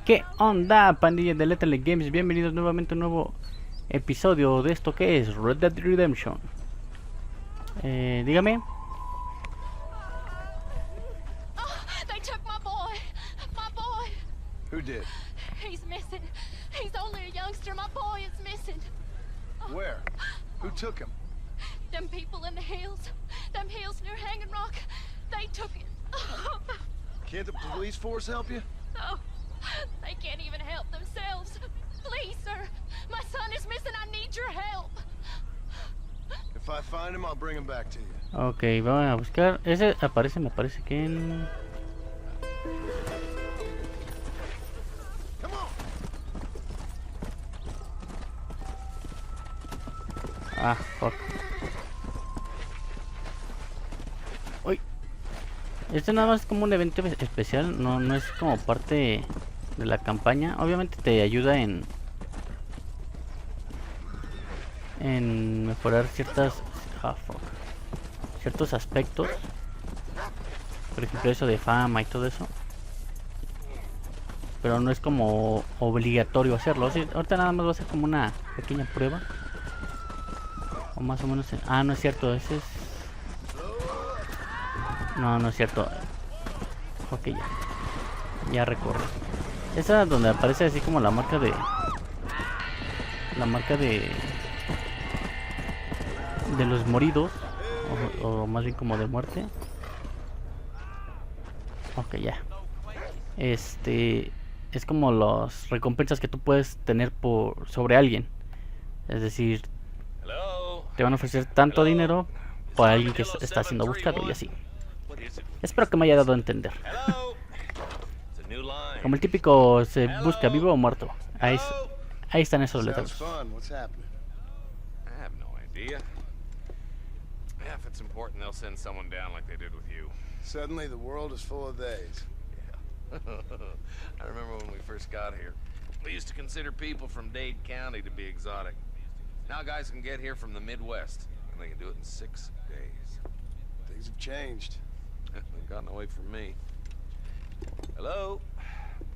¿Qué onda, pandilla de Lethal Games? Bienvenidos nuevamente a un nuevo episodio de esto que es Red Dead Redemption. Dígame. They took my boy. My boy. Who did? He's missing. He's only a youngster. My boy is missing. Where? Who took him? Them people in the hills. Them hills near Hanging Rock. They took it. Can't the police force help you? Oh, they can't even help themselves. Please, sir. My son is missing. I need your help. If I find him, I'll bring him back to you. Ok, vamos a buscar. Ese aparece, me parece que en... Come on. Ah, fuck. Uy. Este nada más es como un evento especial, no es como parte de la campaña. Obviamente te ayuda en mejorar ciertos aspectos. Por ejemplo, eso de fama y todo eso. Pero no es como obligatorio hacerlo. Sí, ahorita nada más va a ser como una pequeña prueba. O más o menos... Ah, no es cierto, ese es... No es cierto. Ok, ya recorre. Esa es donde aparece así como la marca de... de los moridos. O más bien como de muerte. Ok, ya. Es como las recompensas que tú puedes tener sobre alguien. Es decir, te van a ofrecer tanto dinero por alguien que está siendo buscado y así. Espero que me haya dado a entender. Como el típico se busca vivo o muerto. Ahí están esos letreros. Suddenly the world is full of days. I remember when we first got here. We used to consider people from Dade County to be exotic. Now guys can get here from the Midwest, and they can do it in 6 days. Things have changed. They've gotten away from me. Hello?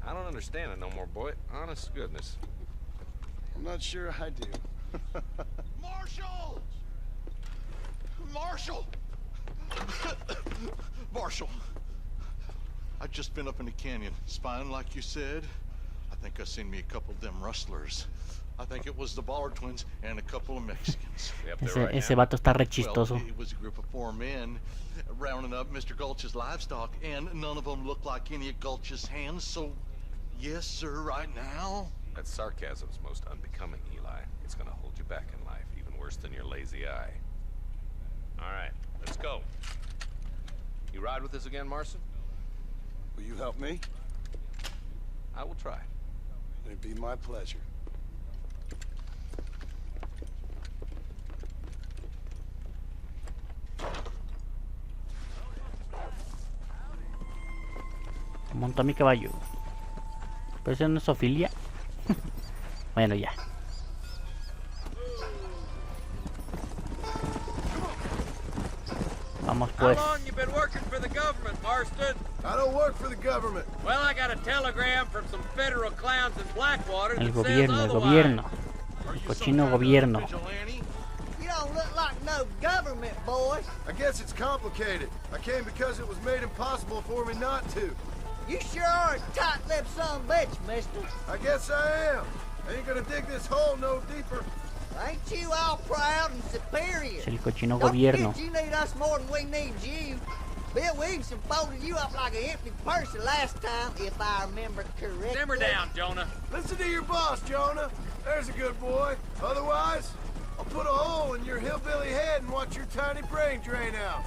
I don't understand it no more, boy. Honest to goodness. I'm not sure I do. Marshall! Marshall! Marshall! I've just been up in the canyon, spying like you said. I think I seen me a couple of them rustlers. I think it was the Ballard twins and a couple of Mexicans. Ese vato está re chistoso. Well, it was a group of 4 men rounding up Mr. Gulch's livestock, and none of them looked like any of Gulch's hands, so yes, sir, right now. That sarcasm's most unbecoming, Eli. It's gonna hold you back in life, even worse than your lazy eye. All right, let's go. You ride with us again, Marson? Will you help me? I will try. It'd be my pleasure. Monta mi caballo. Pero eso no es Ofilia. Bueno, ya. Vamos pues. How long you been working for the government, Marston? I don't work for the government. Well, I got a telegram from some federal clowns in Blackwater El that says gobierno, el otherwise. gobierno. El cochino gobierno. You don't look like no government, boys. I guess it's complicated. I came because it was made impossible for me not to. You sure are a tight-lipped son of a bitch, mister. I guess I am. I ain't gonna dig this hole no deeper. Ain't you all proud and superior? Es el cochino Don't gobierno. forget you need us more than we need you. Bill Williamson folded you up like an empty purse the last time, if I remember correctly. Simmer down, Jonah. Listen to your boss, Jonah. There's a good boy. Otherwise, I'll put a hole in your hillbilly head and watch your tiny brain drain out.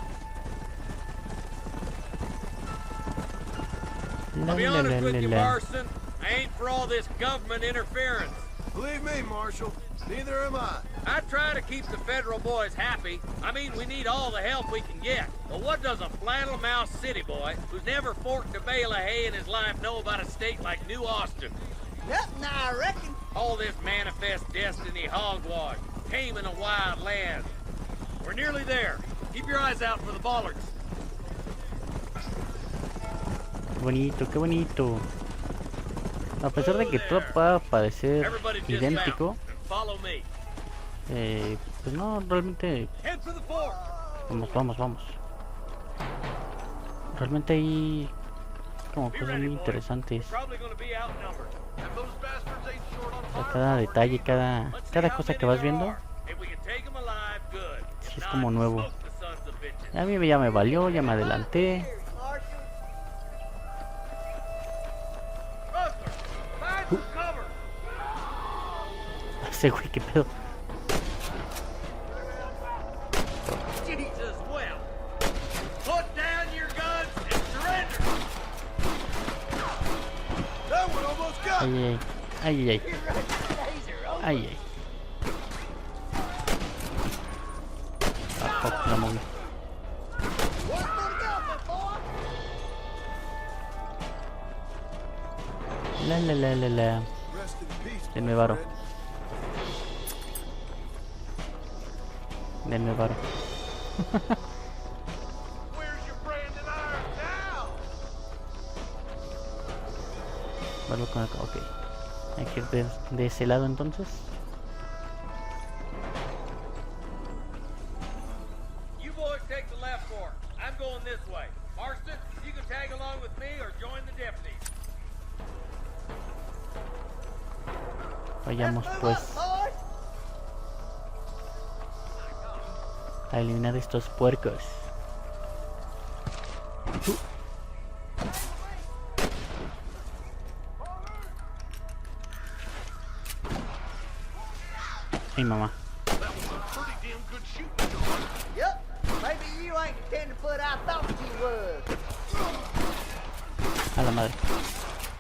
I'll be honest with you, Marston. I ain't for all this government interference. Believe me, Marshal, neither am I. I try to keep the federal boys happy. I mean, we need all the help we can get. But what does a flannel-mouthed city boy who's never forked a bale of hay in his life know about a state like New Austin? Nothing, I reckon. All all this manifest destiny hogwash, taming a wild land. We're nearly there. Keep your eyes out for the bollards. Qué bonito, qué bonito. A pesar de que todo pueda parecer Everybody idéntico, dismount and follow me. pues no, realmente... Head for the fort. Vamos. Realmente hay como Be cosas ready, muy boys. interesantes. We're probably gonna be outnumbered. And those bastards ain't short on O sea, fire. cada detalle, cada Let's see cada how cosa many que vas there viendo, are. If we can take them alive, good. If sí es not, como nuevo. smoke the sons of bitches. A mí ya me valió, ya me adelanté. Rustler, find some cover. Ese güey, qué pedo. Jesus, well. Put down your guns and surrender. That one almost got me. Ay. Ah, fuck, la moví. La. Rest in peace, Denme my varo. friend. Denme varo. Where's your branding iron now? Verlo con acá, ok. Hay que ir de ese lado entonces. You boys take the left fork. I'm going this way. Marston, you can tag along with me or join the deputies. Vayamos pues a eliminar estos puercos. Ay, mamá. That was some pretty damn good shooting, John. Yep, maybe you ain't the tenderfoot I thought you was. A la madre.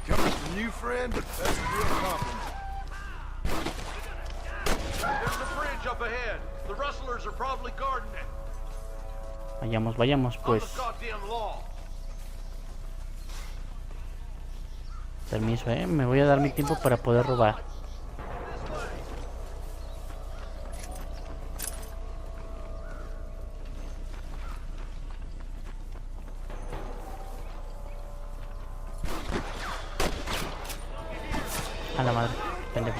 Coming from you, friend, that's a real compliment. There's a bridge up ahead. The rustlers are probably guarding it. Vayamos On pues. the goddamn law. Permiso, me voy a dar mi tiempo para poder robar. A la madre, pendejo.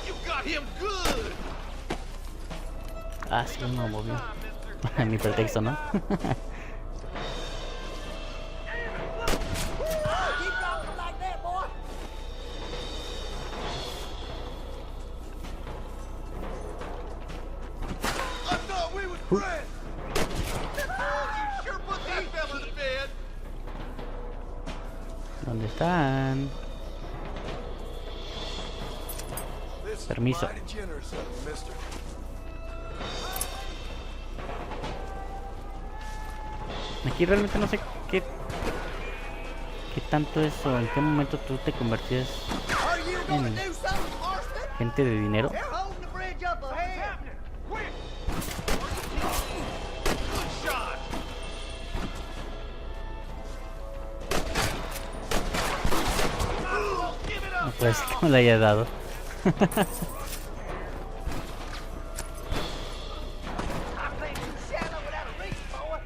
You got him good. Ah, sí, no movió. Mi pretexto, ¿no? Keep dropping like that, boy. I thought we was friends. You sure put that fella to bed. ¿Dónde están? This is Permiso. mighty generous of you, mister. Aquí realmente no sé qué tanto es o en qué momento tú te convertías Are you gonna en do something, Marston? gente de dinero. They're holding the bridge up ahead. Quick. Good shot. Give it No up. puede ser que me lo haya dado. I think you shallow without a reach, boy.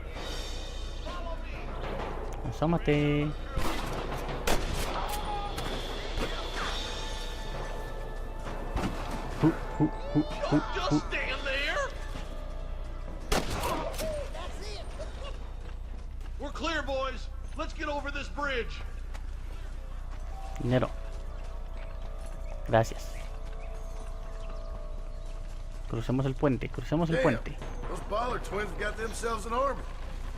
Asómate. Just stand there. That's it. We're clear, boys. Let's get over this bridge. Dinero. Gracias. Crucemos el puente, crucemos el Damn, puente. those Baller twins got themselves an army.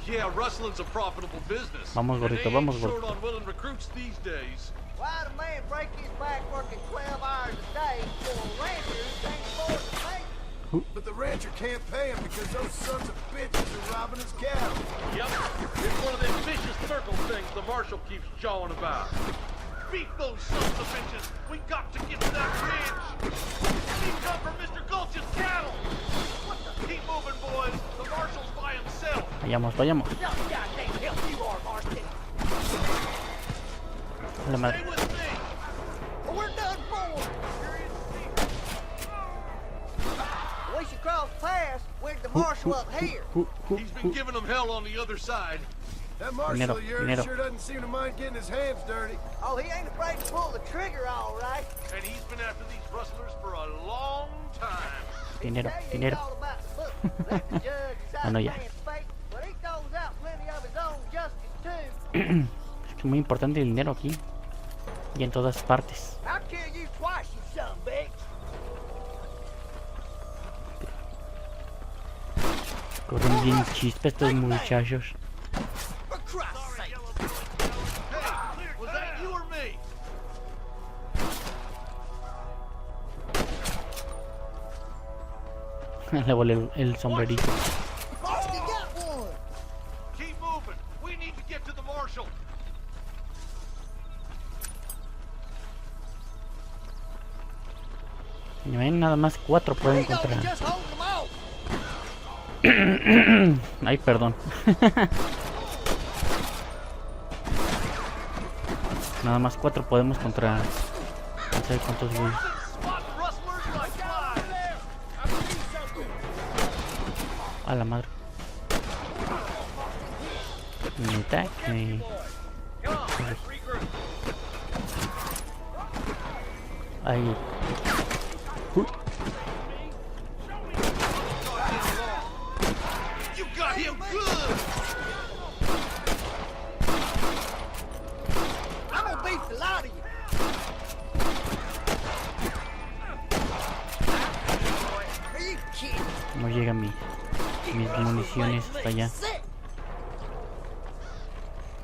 Yeah, rustling's a profitable business. Vamos, and gordito, they vamos, ain't short gordito. on willing recruits these days. Why'd a man break his back working 12 hours a day for a rancher who can't afford to pay? But the rancher can't pay him because those sons of bitches are robbing his cattle. Yep, it's one of them vicious circle things the marshal keeps jawing about. Beat those sons of bitches. We got to get to that bridge. These come from Mr. Gulch's cattle. Keep moving, boys. The marshal's by himself. Vayamos. No goddamn help you are, Marston. La madre. Stay with me. Well, we're done for. We should cross paths with the marshal up here. He's been giving them hell on the other side. That marshal Dinero, of yours dinero. sure doesn't seem to mind getting his hands dirty. Oh, he ain't afraid to pull the trigger, all right. And he's been after these rustlers for a long time. Dinero, Tell you he's dinero. all about the book. Let the judge decide Ah, no, the ya. man's fate, but he throws out plenty of his own justice, too. Es que es muy importante el dinero aquí. Y en todas partes. I'll kill you twice, you son of a bitch. Corren bien chispa estos muchachos. For Christ's sake. Hey, was that you or me? Le volé el sombrerito. Marston got one. Keep moving. We need to get to the marshal. Y ven, nada más 4 pueden He goes encontrar. just holding them off. Ay, perdón. Nada más 4 podemos contra. No sé cuántos güey. Spot rustlers like flies. A la madre. Neta que. Come on, let's regroup. Ahí. You got him good. I'm gonna beat the lot of you. Are you kidding? No llega mis municiones hasta allá. Sick.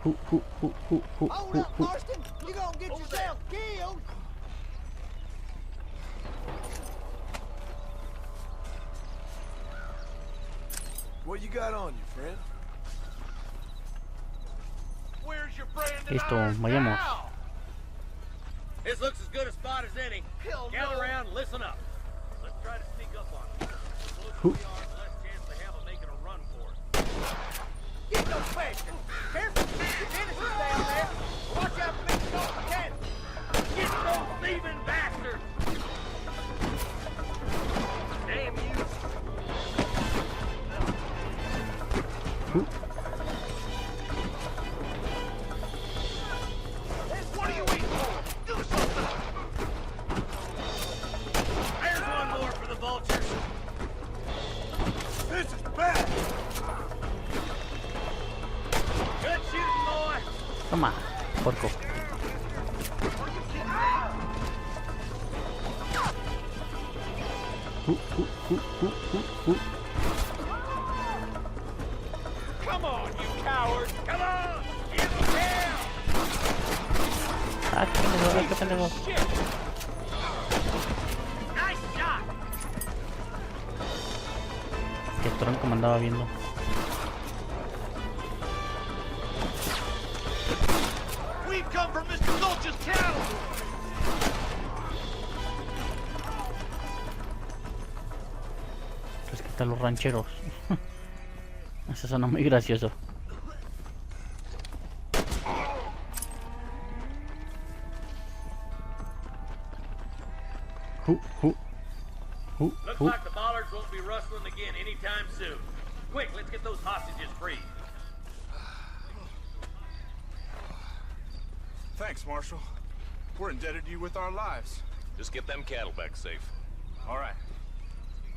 Hold up, Marston. You gonna get yourself killed. What you got on you, friend? Where's your brand? Listo, vayamos. This looks as good a spot as any. Hell Gather no. around and listen up. Let's try to sneak up on them. The closer we are, the less chance they have of making a run for it. Get those questions. Careful. The Dennis is down there. Watch out for me to go again. Get those thieving bastards! Damn you! What are you waiting for? Do something. There's one more for the vultures. This is bad. Good shooting, boy. Toma, porco. Come on, you coward. Come on! Give them hell! Ah, qué pendejo. Nice shot! Que tronco me andaba viendo. We've come from Mr. Gulch's cattle. Rescata a los rancheros. Eso suena muy gracioso. Looks like the bollards won't be rustling again anytime soon. Quick, let's get those hostages free. Thanks, Marshal. We're indebted to you with our lives. Just get them cattle back safe. All right.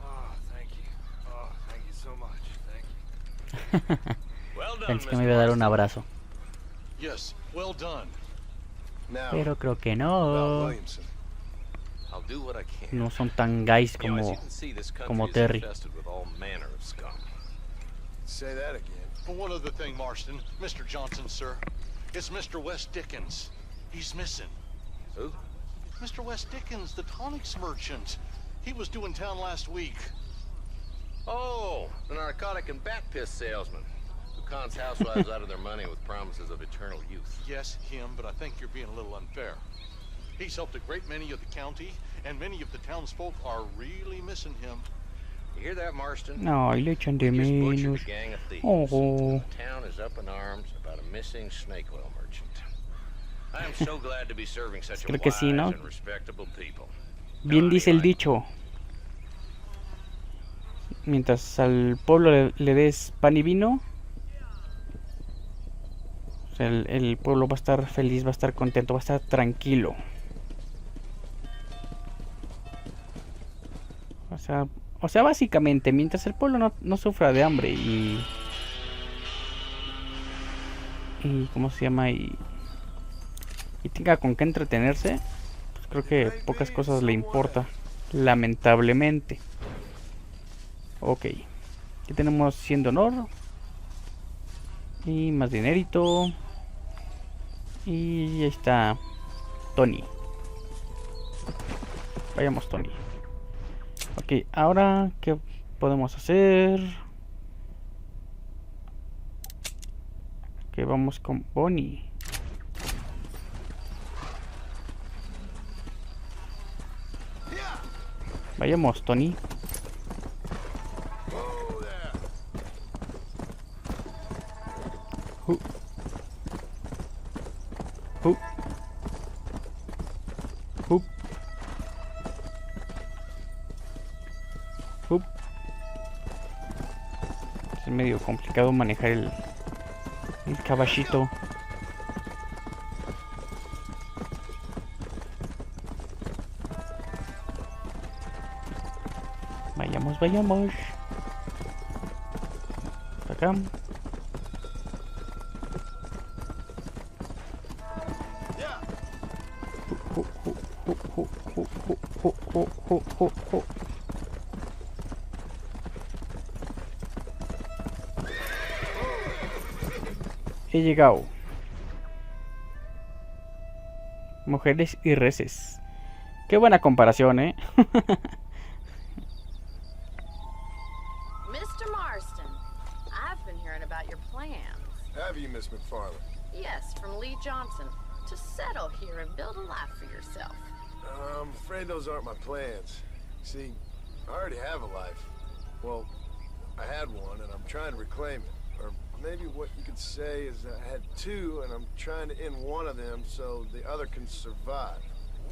Oh, thank you. Oh, thank you so much. Thank you. Well done, Pensé que me iba a dar un abrazo. Yes, well done. Now, Pero creo que about no. Williamson. I'll do what I can. No son tan guys You know, as como. you can see, this country como is Terry. infested with all manner of scum. Say that again. Well, one other thing, Marston. Mr. Johnson, sir. It's Mr. West Dickens. He's missing. Who? Mr. West Dickens, the tonics merchant. He was due in town last week. Oh, the narcotic and bat piss salesman who cons housewives out of their money with promises of eternal youth. Yes, him, but I think you're being a little unfair. He's helped a great many of the county, and many of the townsfolk are really missing him. You hear that, Marston? No, y le echan de We just butchered menos. a gang of thieves. Oh. The town is up in arms about a missing snake oil merchant. I'm so glad to be serving such a Creo que sí, wise ¿no? and respectable people. Bien dice el dicho. Mientras al pueblo le des pan y vino, o sea, el pueblo va a estar feliz, va a estar contento, va a estar tranquilo. O sea, básicamente, mientras el pueblo no sufra de hambre y ¿cómo se llama? Y tenga con qué entretenerse, pues creo que pocas cosas le importa, lamentablemente. Ok, aquí tenemos 100 de honor y más dinerito. Y ahí está Tony. Vayamos, Tony. Ok, ahora ¿qué podemos hacer? Que vamos con Bonnie. Vayamos, Tony. Es medio complicado manejar el caballito. Vayamos. Acá. He llegado. Mujeres y reses. Qué buena comparación, ¿eh? Mr. Marston, I've been hearing about your plans. Have you, Miss McFarland? Yes, from Lee Johnson. To settle here and build a life for yourself. I'm afraid those aren't my plans. See, I already have a life. Well, I had one, and I'm trying to reclaim it. Or maybe what you could say is I had two, and I'm trying to end one of them so the other can survive.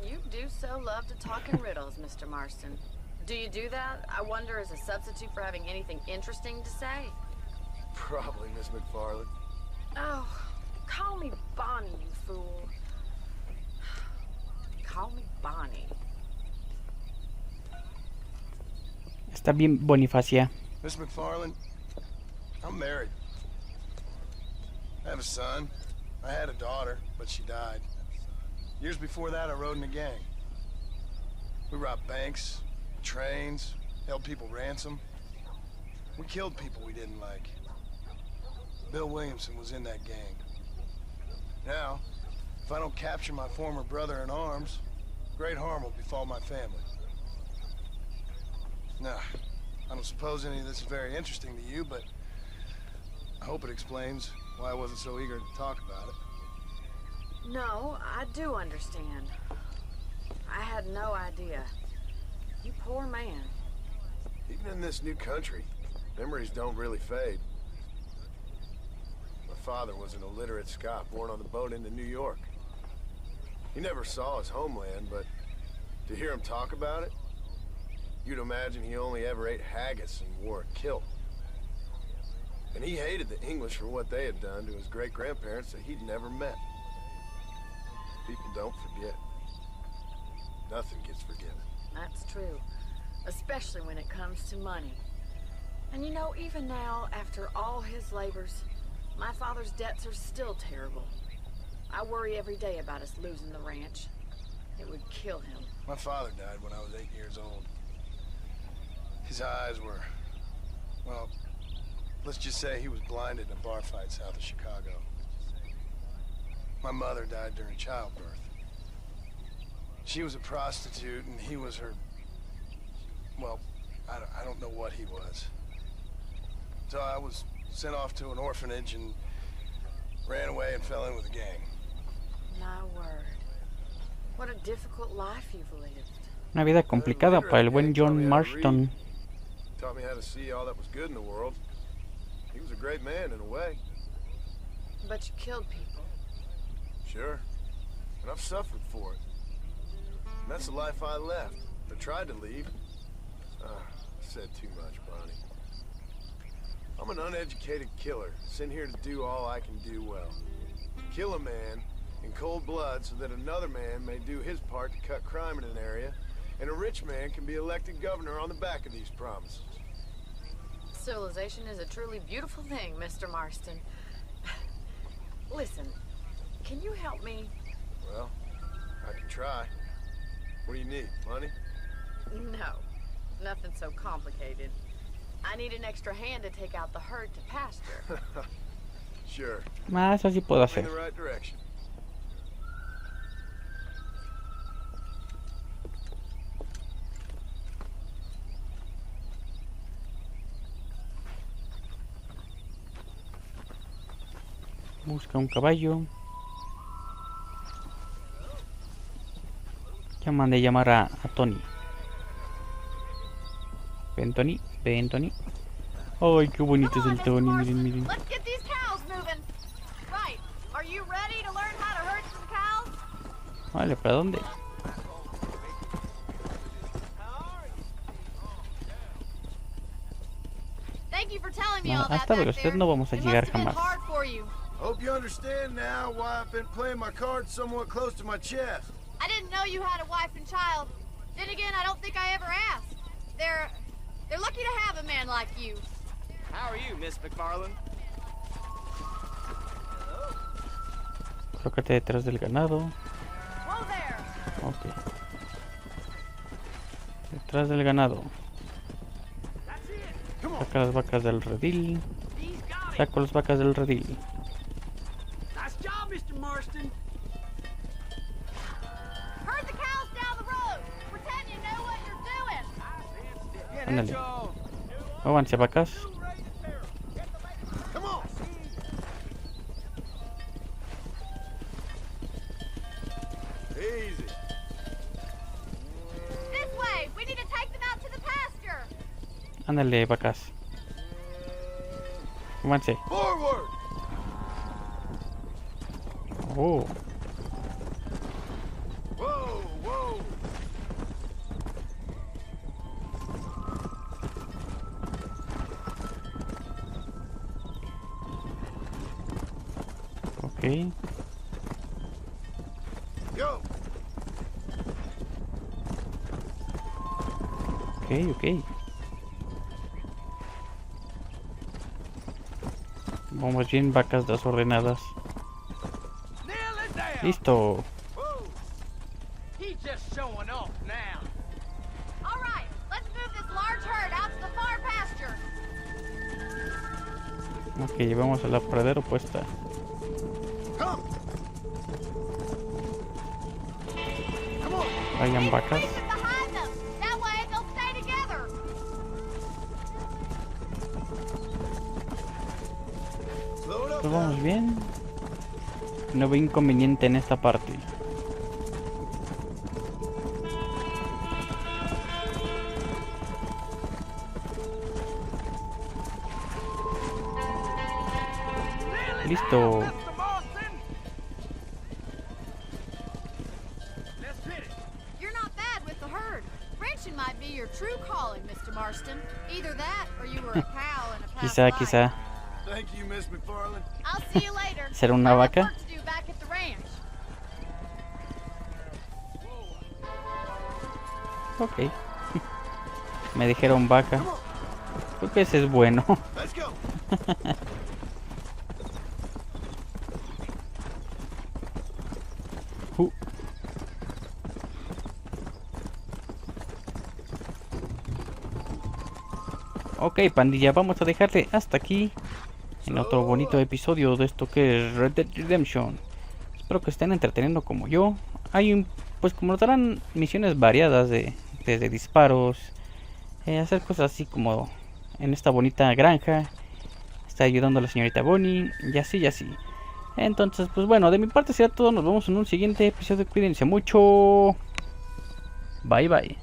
You do so love to talk in riddles, Mr. Marston. Do you do that, I wonder, as a substitute for having anything interesting to say? Probably, Miss McFarland. Oh, call me Bonnie, you fool. Call me Bonnie. Está bien Bonifacia. Miss McFarland, I'm married. I have a son. I had a daughter, but she died. Years before that, I rode in a gang. We robbed banks, trains, held people ransom. We killed people we didn't like. Bill Williamson was in that gang. Now, if I don't capture my former brother in arms, great harm will befall my family. Now, I don't suppose any of this is very interesting to you, but I hope it explains why I wasn't so eager to talk about it. No, I do understand. I had no idea. You poor man. Even in this new country, memories don't really fade. My father was an illiterate Scot born on the boat into New York. He never saw his homeland, but to hear him talk about it, you'd imagine he only ever ate haggis and wore a kilt. And he hated the English for what they had done to his great-grandparents that he'd never met. People don't forget. Nothing gets forgiven. That's true. Especially when it comes to money. And you know, even now, after all his labors, my father's debts are still terrible. I worry every day about us losing the ranch. It would kill him. My father died when I was 8 years old. His eyes were, well, let's just say he was blinded in a bar fight south of Chicago. My mother died during childbirth. She was a prostitute and he was her, well, I don't know what he was. So I was sent off to an orphanage and ran away and fell in with a gang. My word. What a difficult life you've lived. Una vida complicada para el buen John Marston. Taught me how to see all that was good in the world. He was a great man in a way. But you killed people. Sure. I've suffered for it. And that's the life I left. I tried to leave. Said too much, Bonnie. I'm an uneducated killer, sent here to do all I can do well. Kill a man in cold blood so that another man may do his part to cut crime in an area, and a rich man can be elected governor on the back of these promises. Civilization is a truly beautiful thing, Mr. Marston. Listen, can you help me? Well, I can try. What do you need? Money? No, nothing so complicated. I need an extra hand to take out the herd to pasture. Sure. Eso sí puedo In hacer. the right direction. Busca un caballo. Ya mandé llamar a Tony. Ven, Tony. Ven, Tony. Ay, qué bonito es el Tony. Miren, miren. Let's get these cows moving. Right. Are you ready to learn how to herd some cows? Vale, ¿para dónde? Thank you for telling me No, all that hasta back velocidad there. no vamos a It llegar must have been jamás. hard for you. Hope you understand now why I've been playing my cards somewhat close to my chest. I didn't know you had a wife and child. Then again, I don't think I ever asked. They're lucky to have a man like you. How are you, Miss McFarland? Colócate detrás del ganado. Whoa there. Ok. Detrás del ganado. Saca las vacas del redil. Saco las vacas del redil. Nice job, Mr. Marston. Herd the cows down the road. Pretend you know what you're doing. Ándale. Avance, vacas. Come on. Easy. This way. We need to take them out to the pasture. Ándale, vacas. Avance. Forward. Oh. Whoa, whoa. Ok. Go. Ok, ok. Vamos bien, vacas desordenadas. Nail it down. Listo. Whoa. He's just showing off now. All right. Let's move this large herd out to the far pasture. Ok, llevamos a la pradera opuesta. Come. Come on. Vayan vacas. Leave them behind them. That way they'll stay together. Slow it up. Pues vamos bien. No veo inconveniente en esta parte. Listo. Mr. Marston. Let's hit it. You're not bad with the herd. Ranching might be your true calling, Mr. Marston. Either that or you were a cow in a past Quizá, life. quizá. Thank you, Miss McFarland. I'll see you later. ¿Será una I have vaca? work to do back at the ranch. Ok. Me dijeron vaca. Creo que ese es bueno. Let's go. Ok, pandilla, vamos a dejarle hasta aquí en otro bonito episodio de esto que es Red Dead Redemption. Espero que estén entreteniendo como yo. Pues como notarán, misiones variadas desde disparos, hacer cosas así como en esta bonita granja, está ayudando a la señorita Bonnie y así y así. Entonces, pues bueno, de mi parte será todo. Nos vemos en un siguiente episodio. Cuídense mucho. Bye bye.